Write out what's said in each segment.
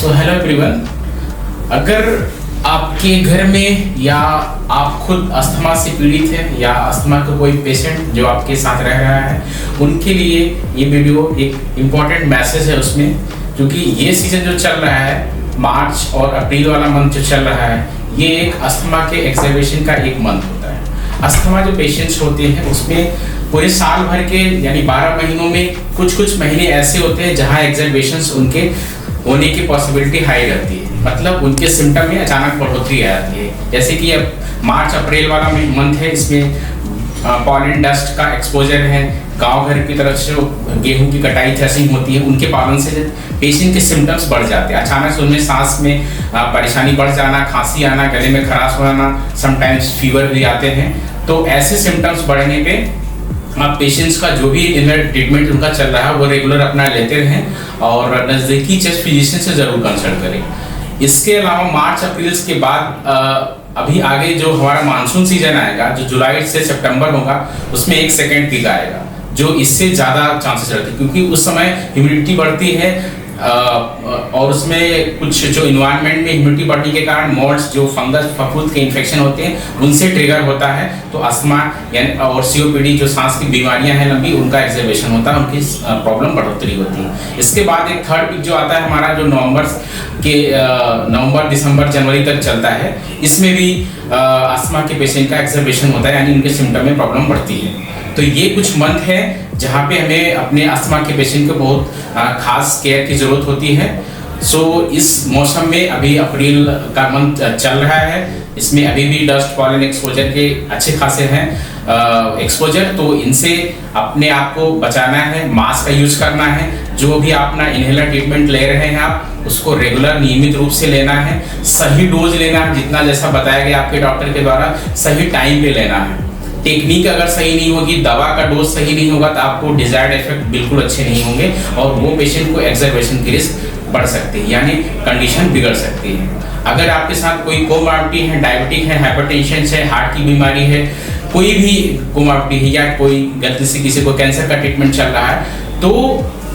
So hello everyone, अगर आपके घर में या आप खुद अस्थमा से पीड़ित हैं या अस्थमा का कोई पेशेंट जो आपके साथ रह रहा है, उनके लिए ये वीडियो एक इम्पॉर्टेंट मैसेज है उसमें, क्योंकि ये सीज़न जो चल रहा है, मार्च और अप्रैल वाला मंथ जो चल रहा है, ये एक अस्थमा के एक्सर्वेशन का एक मंथ होता है। अस्थमा जो पेशेंट्स होते हैं उसमें पूरे साल भर के यानी 12 महीनों में कुछ महीने ऐसे होते हैं जहाँ एक्सर्वेशंस उनके होने की पॉसिबिलिटी हाई रहती है, मतलब उनके सिम्टम में अचानक बढ़ोतरी आ जाती है। जैसे कि अब मार्च अप्रैल वाला मंथ है, इसमें पॉलन डस्ट का एक्सपोजर है, गांव घर की तरफ से गेहूं की कटाई थ्रेसिंग होती है, उनके पालन से पेशेंट के सिम्टम्स बढ़ जाते हैं। अचानक से उनमें सांस में परेशानी बढ़ जाना, खांसी आना, गले में खराश होना, समटाइम्स फीवर भी आते हैं। तो ऐसे सिम्टम्स बढ़ने पे आप पेशेंट्स का जो भी इनर ट्रीटमेंट उनका चल रहा है वो रेगुलर अपना लेते रहें और नज़दीकी चेस्ट फिजिशियन से ज़रूर कंसल्ट करें। इसके अलावा मार्च अप्रैल के बाद अभी आगे जो हमारा मानसून सीजन आएगा, जो जुलाई से सितंबर होगा, उसमें एक सेकेंड पीक आएगा जो इससे ज़्यादा चांसेस रहते हैं, क्योंकि उस समय ह्यूमिडिटी बढ़ती है और उसमें कुछ जो इन्वायरमेंट में ह्यूमिडिटी बढ़ने के कारण मोल्ड्स जो फंगस फफूंद के इन्फेक्शन होते हैं उनसे ट्रिगर होता है। तो अस्थमा यानी और सीओपीडी जो सांस की बीमारियां हैं लंबी, उनका एक्सर्वेशन होता है, उनकी प्रॉब्लम बढ़ोतरी होती है। इसके बाद एक थर्ड पीक जो आता है हमारा, जो नवंबर दिसंबर जनवरी तक चलता है, इसमें भी अस्थमा के पेशेंट का एक्सर्वेशन होता है, यानी उनके सिम्टम में प्रॉब्लम बढ़ती है। तो ये कुछ मंथ है जहाँ पे हमें अपने अस्थमा के पेशेंट को बहुत खास केयर की ज़रूरत होती है। सो इस मौसम में अभी अप्रैल का मंथ चल रहा है, इसमें अभी भी डस्ट पॉलन एक्सपोजर के अच्छे खासे हैं एक्सपोजर, तो इनसे अपने आप को बचाना है, मास्क का यूज करना है। जो भी अपना इनहेलर ट्रीटमेंट ले रहे हैं आप उसको रेगुलर नियमित रूप से लेना है, सही डोज लेना है, जितना जैसा बताया गया आपके डॉक्टर के द्वारा सही टाइम पे लेना है। टेक्निक अगर सही नहीं होगी, दवा का डोज सही नहीं होगा, तो आपको डिजायर्ड इफेक्ट बिल्कुल अच्छे नहीं होंगे और वो पेशेंट को एक्सर्वेशन की रिस्क बढ़ सकती है, यानी कंडीशन बिगड़ सकती है। अगर आपके साथ कोई कोमॉर्बिडिटी है, डायबिटिक है, हाइपरटेंशन है, हार्ट की बीमारी है, कोई भी कोमॉर्बिडिटी है या कोई गलती से किसी को कैंसर का ट्रीटमेंट चल रहा है, तो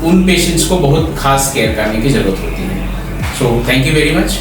उन पेशेंट्स को बहुत खास केयर करने की जरूरत होती है। So thank you very much.